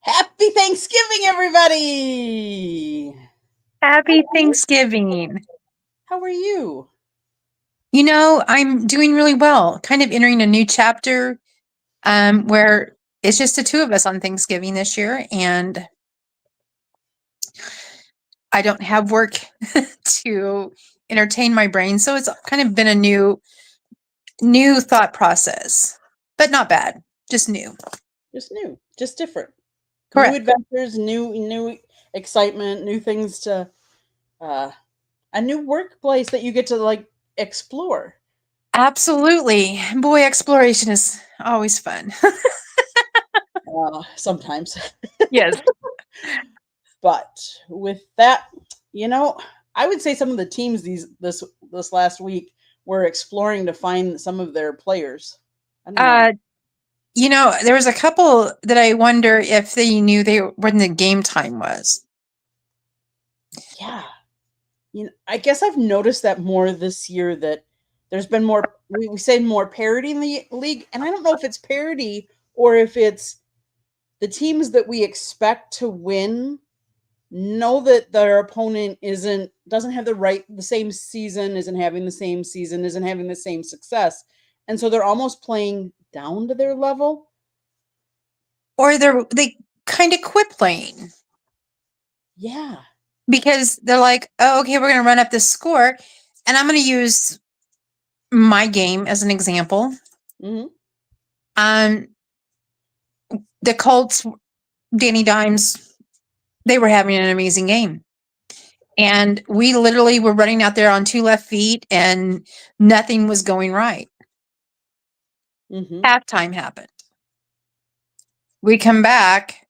Happy Thanksgiving, everybody! Happy Thanksgiving. How are you? I'm doing really well, kind of entering a new chapter where it's just the two of us on Thanksgiving this year, and I don't have work to entertain my brain. So it's kind of been a new thought process, but not bad, just new. Just new, just different. New Correct. adventures, new excitement, new things to uh a new workplace that you get to explore. Absolutely. Boy, exploration is always fun. Sometimes. Yes. But with that, you know, I would say some of the teams this last week were exploring to find some of their players. I don't know. Uh, there was a couple that I wonder if they knew when the game time was. Yeah. I guess I've noticed that more this year that there's been more, we say more parity in the league. And I don't know if it's parity or if it's the teams that we expect to win know that their opponent doesn't have the same season, isn't having the same season, isn't having the same success. And so they're almost playing down to their level. Or they kind of quit playing Yeah. because they're like, oh, okay, we're going to run up this score. And I'm going to use my game as an example. Mm-hmm. Um, the Colts, Danny Dimes, they were having an amazing game. And we literally were running out there on two left feet and nothing was going right. Mm-hmm. Halftime happened. We come back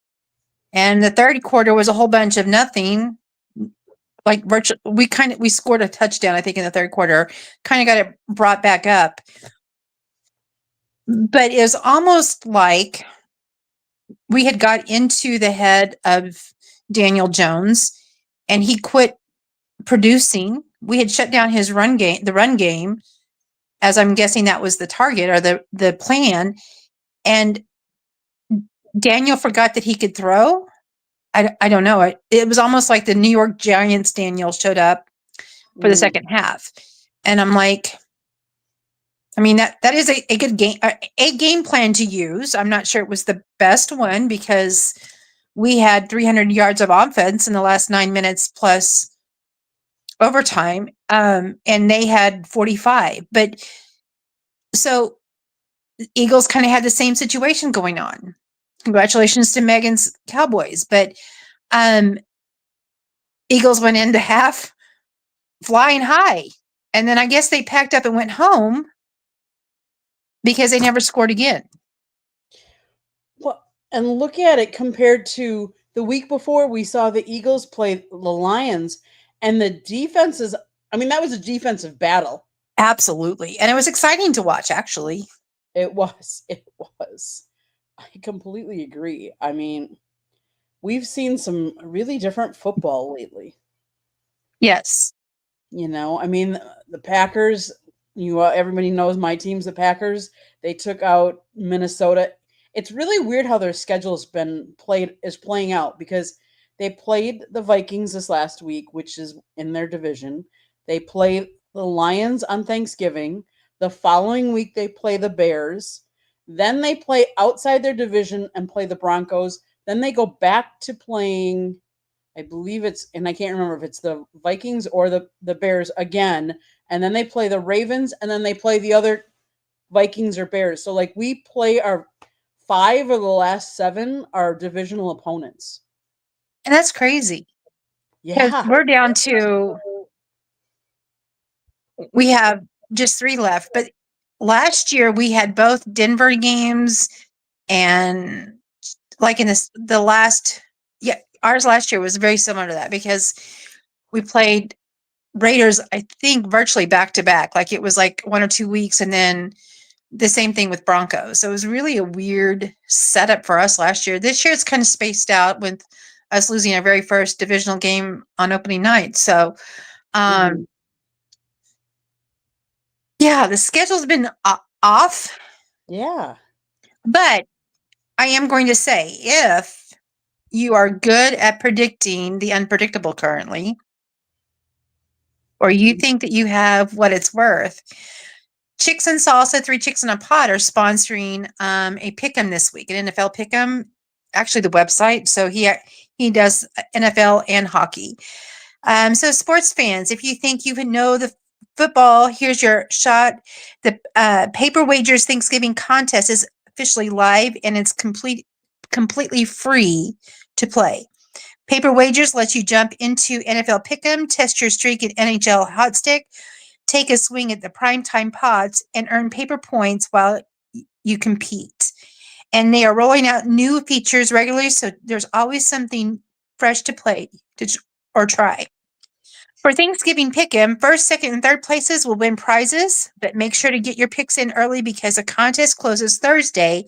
and the third quarter was a whole bunch of nothing. Like we scored a touchdown, I think, in the third quarter, kind of got it brought back up. But it was almost like we had got into the head of Daniel Jones and he quit producing. We had shut down his run game, as I'm guessing that was the target or the plan. And Daniel forgot that he could throw. I don't know. It was almost like the New York Giants Daniel showed up for the second half. And I'm like, I mean, that is a good game plan to use. I'm not sure it was the best one because we had 300 yards of offense in the last 9 minutes plus overtime, and they had 45. But so Eagles kind of had the same situation going on. Congratulations to Megan's Cowboys, but Eagles went into half flying high, and then I guess they packed up and went home because they never scored again. Well, and look at it compared to the week before, we saw the Eagles play the Lions, and the defenses. I mean, that was a defensive battle. Absolutely, and it was exciting to watch. Actually, it was. It was. I completely agree. I mean, we've seen some really different football lately. Yes. I mean, the Packers. Everybody knows my team's the Packers. They took out Minnesota. It's really weird how their schedule's playing out because they played the Vikings this last week, which is in their division. They play the Lions on Thanksgiving. The following week they play the Bears. Then they play outside their division and play the Broncos. Then they go back to playing, I believe and I can't remember if it's the Vikings or the Bears again. And then they play the Ravens and then they play the other Vikings or Bears. So we play our 5 of the last 7 are divisional opponents. And that's crazy. Because Yeah. we're down to, we have just 3 left. But last year we had both Denver games and like in the last, ours last year was very similar to that because we played Raiders, I think, virtually back to back. Like it was like 1 or 2 weeks and then the same thing with Broncos. So it was really a weird setup for us last year. This year it's kind of spaced out with us losing our very first divisional game on opening night. So, yeah, the schedule's been off. Yeah. But I am going to say, if you are good at predicting the unpredictable currently, or you think that you have what it's worth. Chicks and Salsa, Three Chicks in a Pot are sponsoring a pick'em this week, an NFL pick'em. Actually, the website. So he does NFL and hockey. So sports fans, if you think you know the football, here's your shot. The Paper Wagers Thanksgiving contest is officially live and it's completely free to play. Paper Wagers lets you jump into NFL Pick'em, test your streak at NHL Hot Stick, take a swing at the primetime pods, and earn paper points while you compete. And they are rolling out new features regularly, so there's always something fresh to play or try. For Thanksgiving Pick'em, first, second, and third places will win prizes, but make sure to get your picks in early because the contest closes Thursday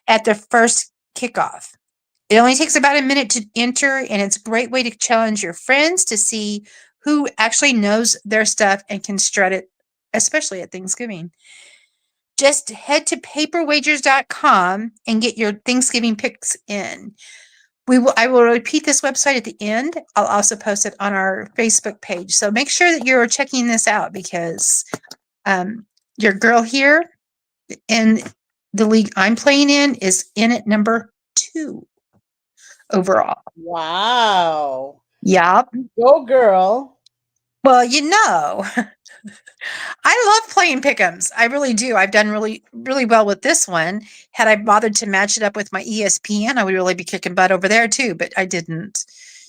at the first kickoff. It only takes about a minute to enter, and it's a great way to challenge your friends to see who actually knows their stuff and can strut it, especially at Thanksgiving. Just head to paperwagers.com and get your Thanksgiving picks in. I will repeat this website at the end. I'll also post it on our Facebook page. So make sure that you're checking this out because your girl here in the league I'm playing in is in at number 2 overall. Wow. Yep. Go girl. Well, I love playing pick'ems. I really do. I've done really, really well with this one. Had I bothered to match it up with my ESPN, I would really be kicking butt over there too, but I didn't.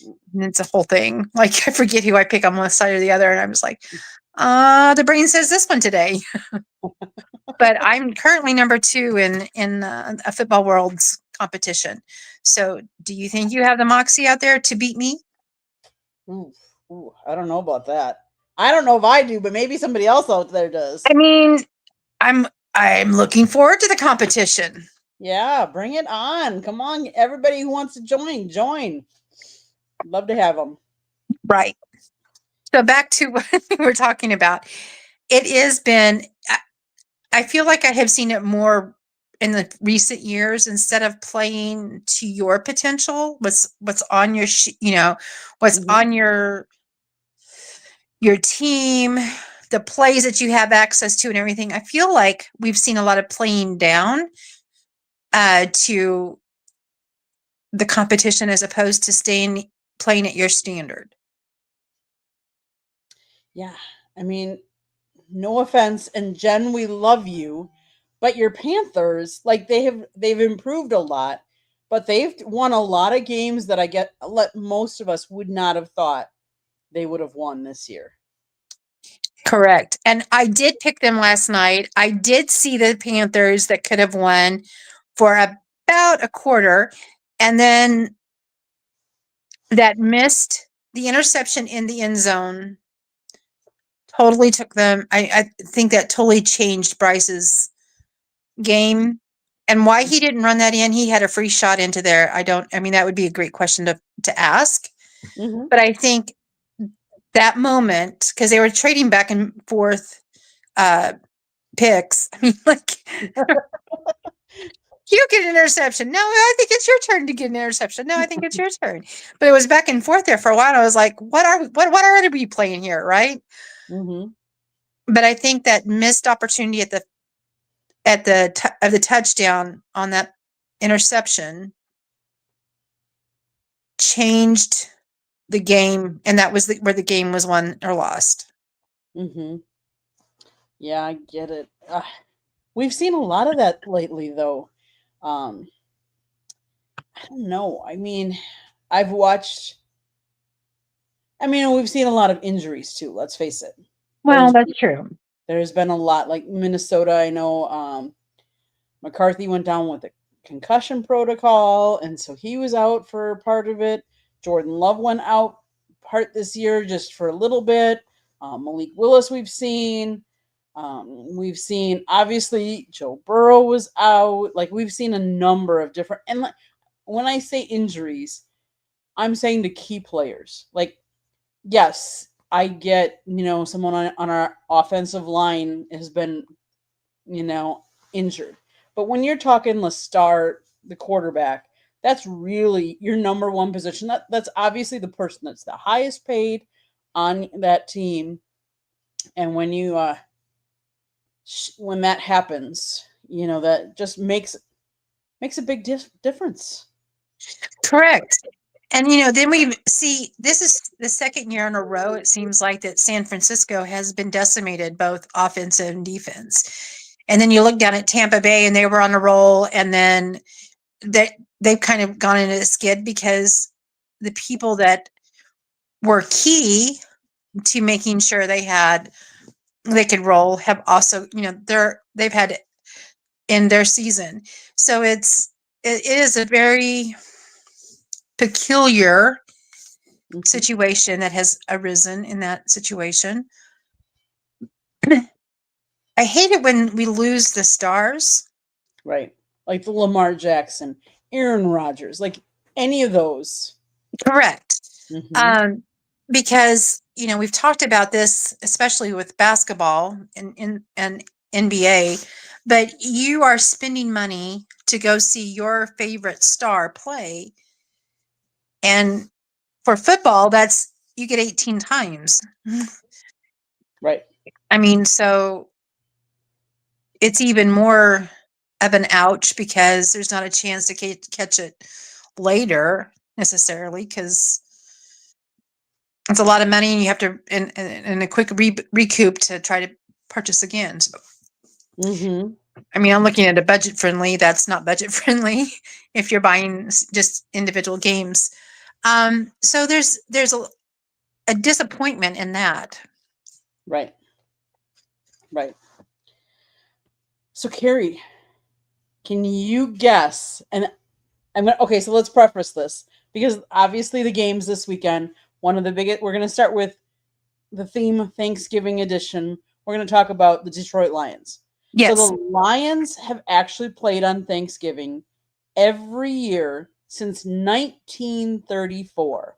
And it's a whole thing. Like I forget who I pick on one side or the other, and I'm just like, the brain says this one today. But I'm currently number 2 in a football world's competition. So, do you think you have the moxie out there to beat me? Ooh, I don't know about that. I don't know if I do, but maybe somebody else out there does. I mean, I'm looking forward to the competition. Yeah, bring it on. Come on, everybody who wants to join. Love to have them. Right. So back to what we were talking about. It has been, I feel like I have seen it more in the recent years instead of playing to your potential, what's on your, what's on your team, the plays that you have access to and everything. I feel like we've seen a lot of playing down to the competition as opposed to playing at your standard. Yeah, I mean, no offense, and Jen, we love you, but your Panthers, like they've improved a lot, but they've won a lot of games that most of us would not have thought they would have won this year. Correct. And I did pick them last night. I did see the Panthers that could have won for about a quarter. And then that missed the interception in the end zone totally took them. I think that totally changed Bryce's game. And why he didn't run that in, he had a free shot into there. That would be a great question to ask. Mm-hmm. But I think that moment, because they were trading back and forth picks. I mean, like you get an interception. No, I think it's your turn to get an interception. No, I think it's your turn. But it was back and forth there for a while. I was like, what are we playing here, right? Mm-hmm. But I think that missed opportunity at the touchdown on that interception changed the game, and that was where the game was won or lost. Mm-hmm. Yeah, I get it. We've seen a lot of that lately, though. I don't know. I mean, we've seen a lot of injuries too. Let's face it. Well, that's true. There's been a lot, like Minnesota. I know McCarthy went down with a concussion protocol, and so he was out for part of it. Jordan Love went out part this year just for a little bit. Malik Willis, we've seen. We've seen obviously Joe Burrow was out. Like we've seen a number of different, and when I say injuries, I'm saying to key players. Like, yes, I get someone on our offensive line has been injured, but when you're talking Lestar, the quarterback, that's really your number one position. That's obviously the person that's the highest paid on that team. And when that happens, that just makes a big difference. Correct. And then we see this is the second year in a row, it seems like, that San Francisco has been decimated, both offensive and defense. And then you look down at Tampa Bay, and they were on a roll, and then they've kind of gone into a skid because the people that were key to making sure they could roll have also, they've had in their season. So it is a very peculiar situation that has arisen in that situation. I hate it when we lose the stars. Right. Like the Lamar Jackson, Aaron Rodgers, like any of those. Correct. Because, we've talked about this, especially with basketball and NBA, but you are spending money to go see your favorite star play. And for football, that's you get 18 times. Right. I mean, so it's even more of an ouch because there's not a chance to catch it later necessarily, because it's a lot of money and you have to and a quick recoup to try to purchase again. So, I mean, I'm looking at a budget friendly. That's not budget friendly if you're buying just individual games. So there's a disappointment in that. Right. Right. So Carrie, can you guess? And okay, so let's preface this because obviously the games this weekend, one of the biggest, we're going to start with the theme Thanksgiving edition. We're going to talk about the Detroit Lions. Yes. So the Lions have actually played on Thanksgiving every year since 1934,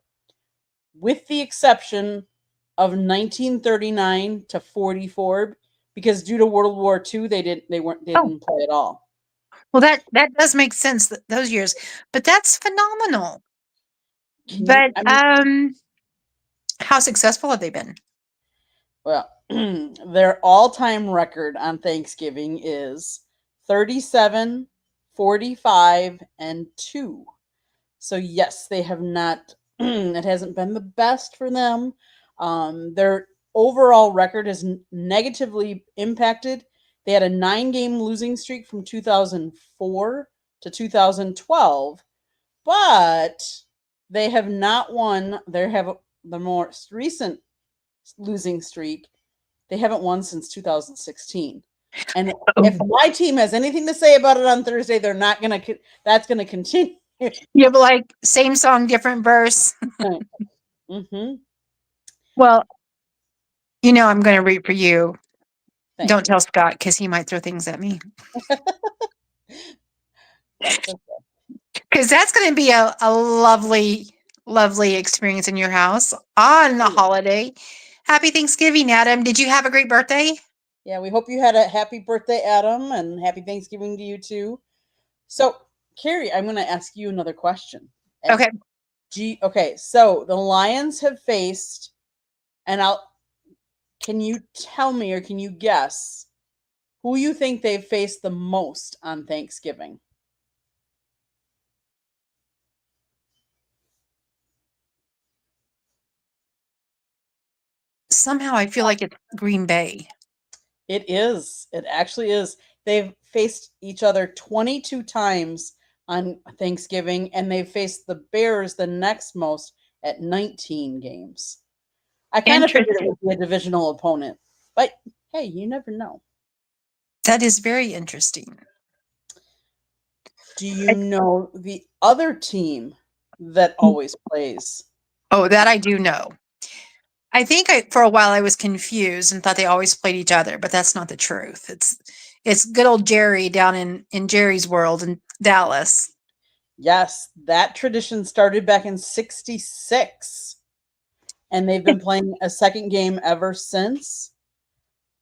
with the exception of 1939 to 44, because due to World War II, they didn't play at all. Well, that does make sense, those years, but that's phenomenal. But how successful have they been? Well, their all-time record on Thanksgiving is 37, 45, and 2. So yes, they have not. It hasn't been the best for them. Their overall record is negatively impacted. They had a 9-game losing streak from 2004 to 2012, but they have not won. They have the most recent losing streak. They haven't won since 2016. And if my team has anything to say about it on Thursday, they're not going to. That's going to continue. You have like same song, different verse. Well, I'm going to root for you. Don't tell Scott because he might throw things at me. Because that's going to be a lovely, lovely experience in your house on the holiday. Happy Thanksgiving, Adam. Did you have a great birthday? Yeah, we hope you had a happy birthday, Adam, and happy Thanksgiving to you too. So, Carrie, I'm going to ask you another question. Okay. Okay, so the Lions have faced, and can you tell me or can you guess who you think they've faced the most on Thanksgiving? Somehow I feel like it's Green Bay. It is. It actually is. They've faced each other 22 times on Thanksgiving, and they've faced the Bears the next most at 19 games. I kind of figured it would be a divisional opponent, but hey, you never know. That is very interesting. Do you know the other team that always plays? Oh, that I do know. I think for a while I was confused and thought they always played each other, but that's not the truth. It's good old Jerry down in Jerry's world in Dallas. Yes, that tradition started back in '66, and they've been playing a second game ever since.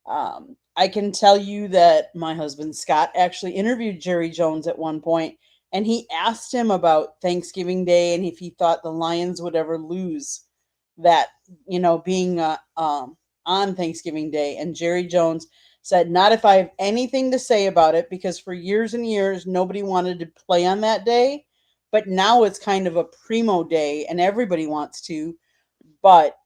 I can tell you that my husband Scott actually interviewed Jerry Jones at one point, and he asked him about Thanksgiving Day and if he thought the Lions would ever lose that, being on Thanksgiving Day. And Jerry Jones said, "Not if I have anything to say about it, because for years and years nobody wanted to play on that day, but now it's kind of a primo day and everybody wants to." But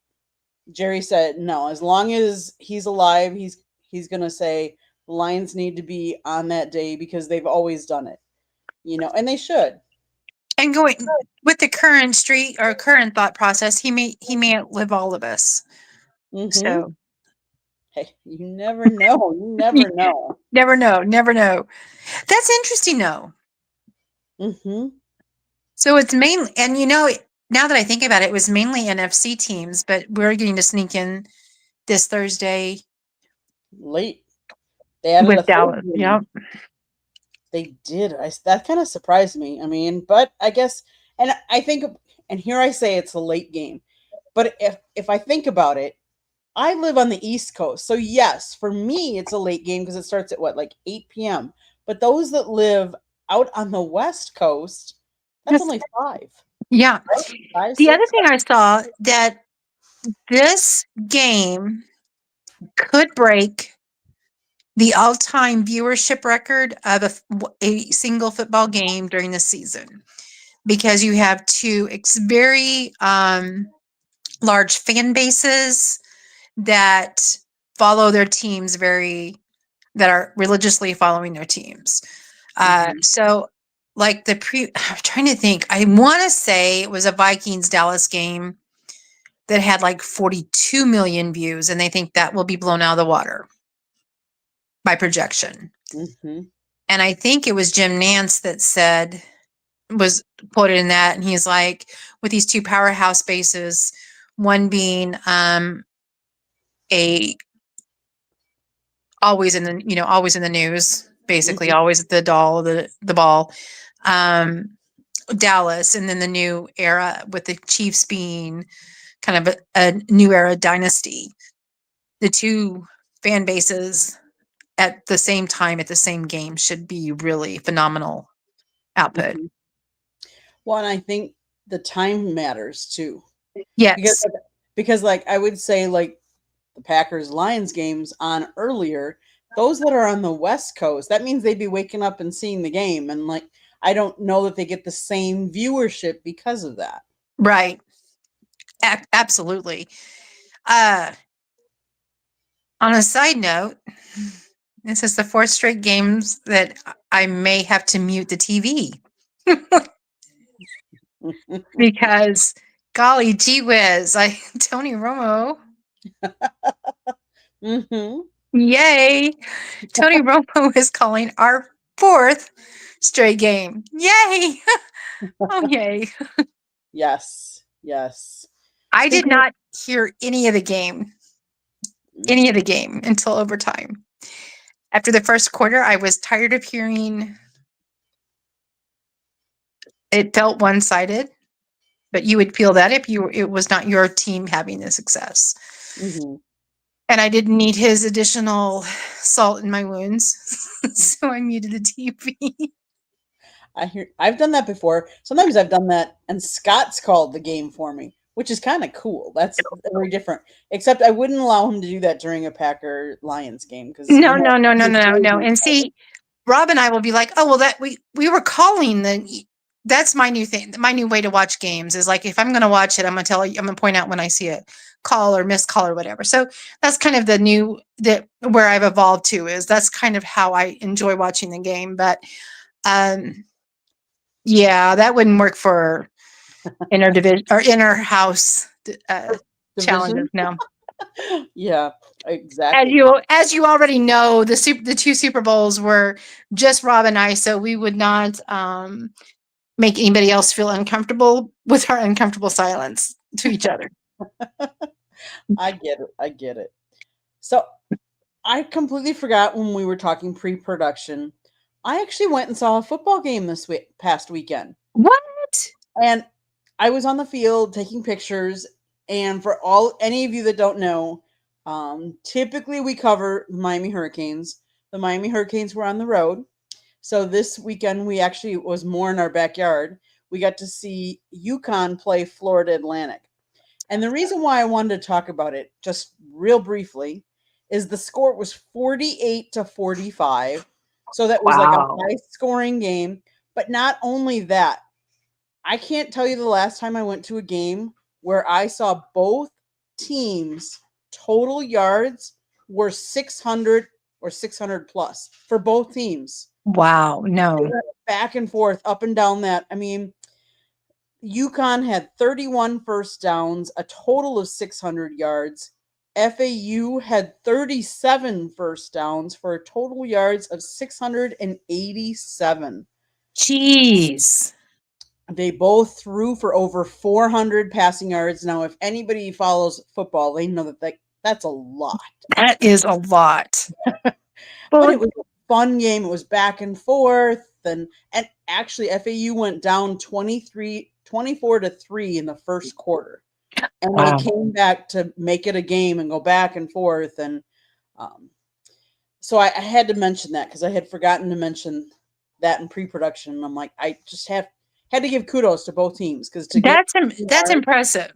Jerry said, "No, as long as he's alive, he's going to say the Lions need to be on that day because they've always done it." And they should. And going with the current street or current thought process, he may outlive all of us. Mhm. So Hey, you never know. You never know. never know, never know. That's interesting though. Mhm. So it's mainly, and now that I think about it, it was mainly NFC teams, but we're getting to sneak in this Thursday Late. They added a with third Dallas. game. Yep. They did. That kind of surprised me. I mean, but I guess, and I think, and here I say it's a late game, but if I think about it, I live on the East Coast, so yes, for me it's a late game because it starts at what, like 8 p.m. But those that live out on the West Coast, that's Yes. only five, Yeah. right? Five, The other six. thing I saw that this game could break the all-time viewership record of a single football game during the season, because you have two very large fan bases that follow their teams that are religiously following their teams. Mhm. So like I'm trying to think, I want to say it was a Vikings Dallas game that had like 42 million views, and they think that will be blown out of the water by projection. Mhm. And I think it was Jim Nance that was quoted in that, and he's like, with these two powerhouse bases, one being a always in the news, basically Mhm. always the ball, um Dallas, and then the new era with the Chiefs being kind of a new era dynasty. The two fan bases at the same time at the same game should be really phenomenal output. Mhm. Well, and I think the time matters too, because Yes. because like I would say, like the Packers Lions games on earlier, those that are on the West Coast, that means they'd be waking up and seeing the game, and like I don't know that they get the same viewership because of that. Right. Absolutely. Uh on a side note, this is the fourth straight games that I may have to mute the TV because golly gee whiz, Tony Romo, Mhm. yay. Tony Romo is calling our fourth straight game. Yay. Oh yay. Yes. Yes. I did Speaking not hear any of the game until overtime. After the first quarter, I was tired of hearing it. Felt one-sided, but you would feel that if it was not your team having the success. Mhm. And I didn't need his additional salt in my wounds. So I muted the TV. I've done that before. Sometimes I've done that and Scott's called the game for me, which is kind of cool. That's very different. Except I wouldn't allow him to do that during a Packer Lions game because No, no, no, no, he's no, very no. And excited. see, Rob and I will be like, oh well, that we were calling the. That's my new thing. My new way to watch games is like, if I'm going to watch it, I'm going to tell you, I'm going to point out when I see a call or missed call or whatever. So that's kind of the new that where I've evolved to, is that's kind of how I enjoy watching the game. But yeah, that wouldn't work for inner division or inner house challenges. Division. No. Yeah, As exactly. you already know, the two Super Bowls were just Rob and I, so we would not make anybody else feel uncomfortable with our uncomfortable silence to each other. I get it. I get it. So I completely forgot when we were talking pre-production. I actually went and saw a football game this past weekend. What? And I was on the field taking pictures. And for any of you that don't know, typically we cover the Miami Hurricanes. The Miami Hurricanes were on the road. So this weekend we actually it was more in our backyard. We got to see UConn play Florida Atlantic. And the reason why I wanted to talk about it just real briefly is the score was 48-45. So that was like a Wow. high scoring game. But not only that, I can't tell you the last time I went to a game where I saw both teams total yards were 600 or 600 plus for both teams. Wow. No. Back and forth, up and down that. I mean, UConn had 31 first downs, a total of 600 yards. FAU had 37 first downs for a total yards of 687. Jeez. They both threw for over 400 passing yards. Now, if anybody follows football, they know that's a lot. That is a lot. But Well, it was a fun game. It was back and forth. And actually, FAU went down 24-3 in the first quarter. And wow. they came back to make it a game and go back and forth. And so I had to mention that because I had forgotten to mention that in pre-production. And I'm like, I just had to give kudos to both teams because That's impressive.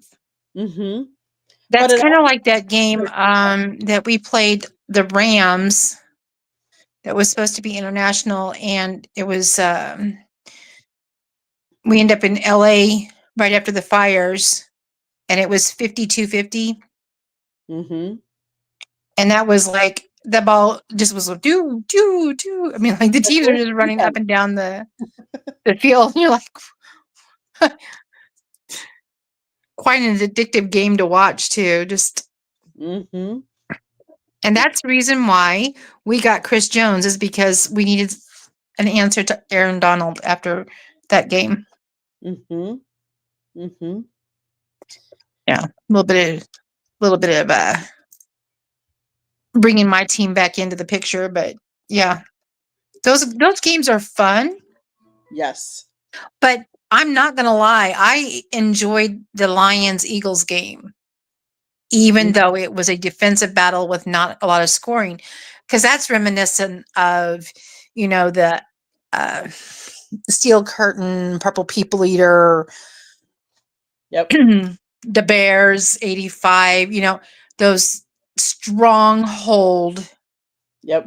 Mm-hmm. That's kind of like that game that we played the Rams that was supposed to be international, and it was we ended up in LA right after the fires, and it was 52-50. Mm-hmm. And that was like the ball just was like, do. I mean, like the teams are just running up and down the field. And you're like, quite an addictive game to watch too. Just, mm-hmm. And that's the reason why we got Chris Jones is because we needed an answer to Aaron Donald after that game. Mm-hmm. Mm-hmm. Yeah, a little bit of bringing my team back into the picture, but yeah, those games are fun. Yes, but I'm not gonna lie, I enjoyed the Lions-Eagles game, even though it was a defensive battle with not a lot of scoring, because that's reminiscent of, the Steel Curtain, Purple People Eater, yep, the Bears, 85, those stronghold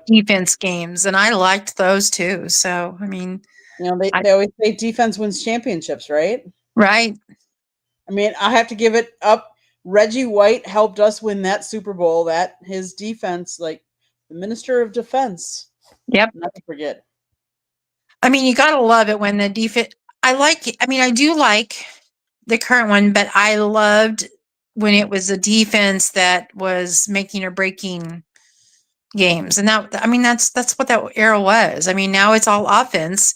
defense games, and I liked those too. So, I mean, they always say defense wins championships, right? Right. I mean, I have to give it up. Reggie White helped us win that Super Bowl. That his defense, like the Minister of Defense. Yep. Not to forget. I mean, you gotta love it when the defense. I do like the current one, but I loved when it was a defense that was making or breaking games, and that's what that era was. I mean, now it's all offense,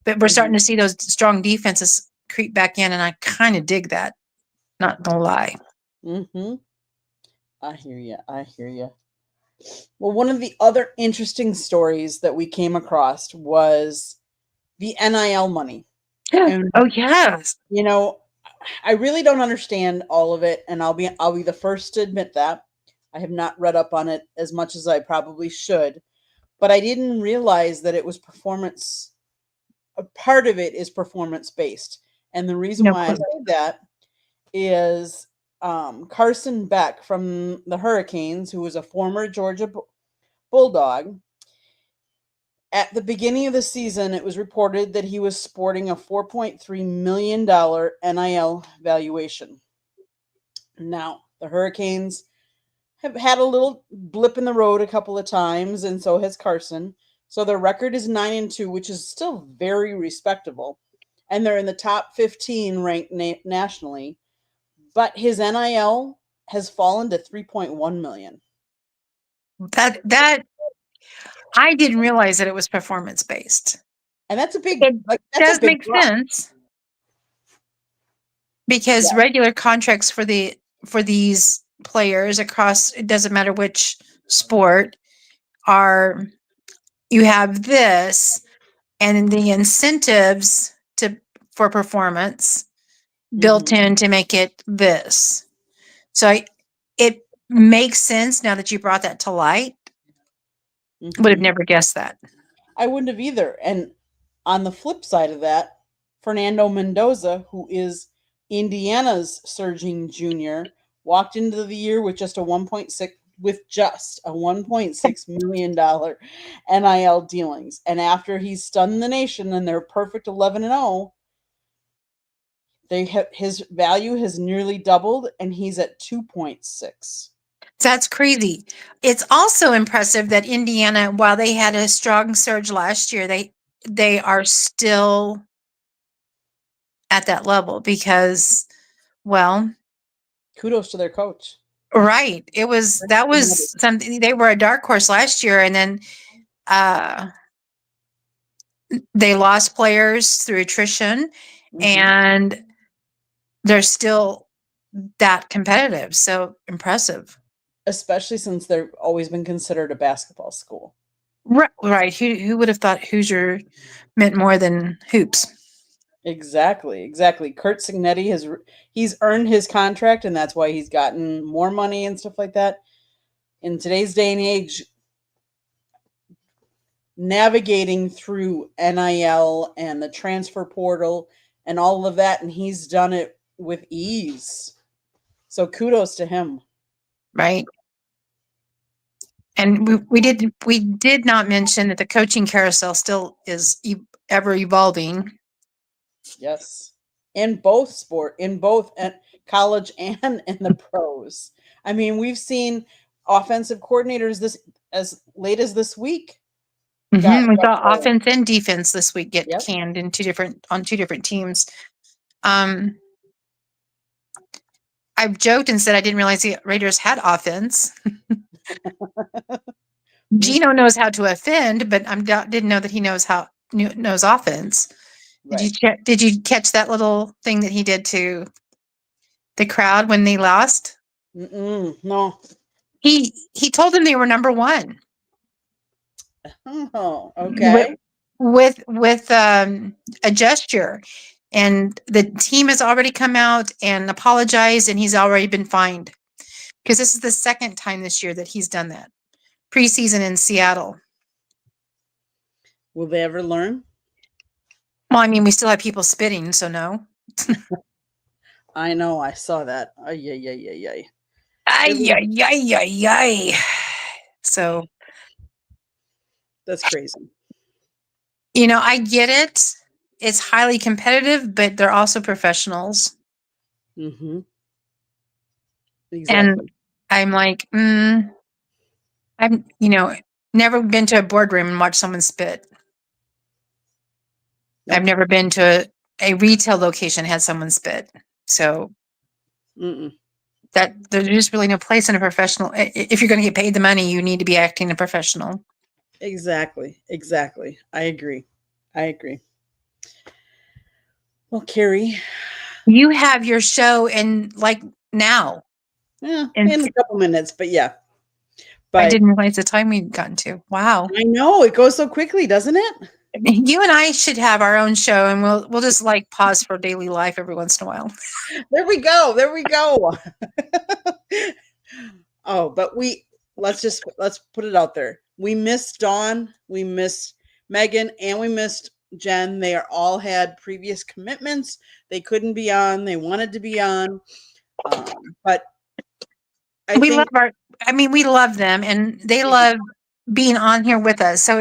but we're starting to see those strong defenses creep back in, and I kind of dig that. Not gonna lie. Mm-hmm. I hear you. Well, one of the other interesting stories that we came across was the NIL money. And, yes. I really don't understand all of it, and I'll be the first to admit that. I have not read up on it as much as I probably should, but I didn't realize that it was performance. A part of it is performance based, and the reason why I say that is Carson Beck from the Hurricanes, who was a former Georgia Bulldog. At the beginning of the season, it was reported that he was sporting a $4.3 million NIL valuation. Now, the Hurricanes have had a little blip in the road a couple of times, and so has Carson. So their record is 9-2, which is still very respectable. And they're in the top 15 ranked nationally. But his NIL has fallen to $3.1 million. That I didn't realize that it was performance based. And that's a big. It does make sense because regular contracts for these players across, it doesn't matter which sport, are you have this and the incentives for performance built in to make it this. So it makes sense now that you brought that to light. Would have never guessed that. I wouldn't have either. And on the flip side of that, Fernando Mendoza, who is Indiana's surging junior, walked into the year with just a 1.6 million dollar NIL dealings. And after he's stunned the nation and they're perfect 11-0, his value has nearly doubled and he's at 2.6. That's crazy. It's also impressive that Indiana, while they had a strong surge last year, they are still at that level because, well, Kudos to their coach. right. That was something. They were a dark horse last year, and then they lost players through attrition, and they're still that competitive. So impressive. Especially since they've always been considered a basketball school. Right. Who would have thought Hoosier meant more than hoops? Exactly. Kurt Signetti he's earned his contract, and that's why he's gotten more money and stuff like that. In today's day and age, navigating through NIL and the transfer portal and all of that, and he's done it with ease. So kudos to him. Right. And we did not mention that the coaching carousel still is ever evolving. Yes. In both college and in the pros. I mean, we've seen offensive coordinators this as late as this week. We saw offense and defense this week get canned in two different teams. I've joked and said I didn't realize the Raiders had offense. Gino knows how to offend, but I didn't know that he knows offense. Right. Did you catch that little thing that he did to the crowd when they lost? No. He told them they were number one. Oh, okay. With a gesture, and the team has already come out and apologized, and he's already been fined because this is the second time this year that he's done that. Preseason in Seattle. Will they ever learn? Well, I mean, we still have people spitting, so no. I know. I saw that. Ay. So that's crazy. You know, I get it. It's highly competitive, but they're also professionals. Mm-hmm. Exactly. And I'm like, I've never been to a boardroom and watched someone spit. Nope. I've never been to a retail location and had someone spit. So that there's just really no place in a professional. If you're going to get paid the money, you need to be acting a professional. Exactly. I agree. Well, Carrie, you have your show in like now. Yeah, in a couple minutes, but yeah. But I didn't realize the time we'd gotten to. Wow. I know, it goes so quickly, doesn't it? You and I should have our own show, and we'll just like pause for daily life every once in a while. There we go. Oh, but let's put it out there. We missed Dawn, we missed Megan, and we missed Jen. They all had previous commitments. They couldn't be on. They wanted to be on, but we love them, and they love being on here with us. So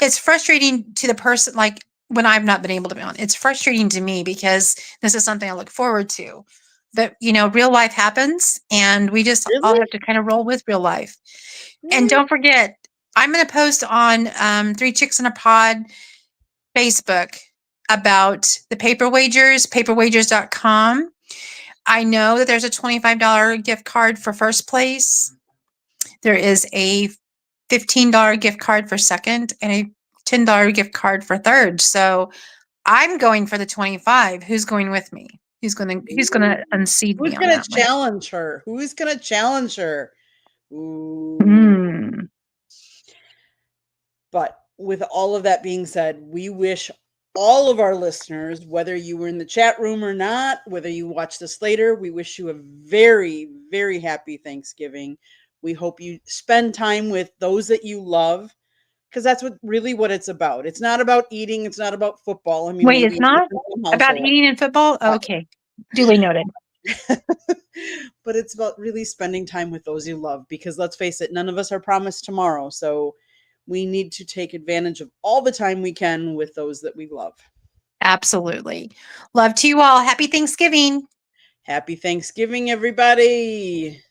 it's frustrating to the person, like when I've not been able to be on. It's frustrating to me because this is something I look forward to. But real life happens, and we just all have to kind of roll with real life. And don't forget, I'm going to post on 3 Chicks in a Pod Facebook about the paper wagers, paperwagers.com. I know that there's a $25 gift card for first place. There is a $15 gift card for second and a $10 gift card for third. So I'm going for the 25. Who's going with me? Who's going to unseat me? Who's going to challenge her? Who's going to challenge her? But with all of that being said, we wish all of our listeners, whether you were in the chat room or not, whether you watch this later, we wish you a very, very happy Thanksgiving. We hope you spend time with those that you love. because that's what it's about. It's not about eating. It's not about football. I mean, Wait, maybe it's not in some about households, eating and football? Okay. Duly noted. but it's about really spending time with those you love, because let's face it, none of us are promised tomorrow. So we need to take advantage of all the time we can with those that we love. Absolutely. Love to you all. Happy Thanksgiving. Happy Thanksgiving, everybody.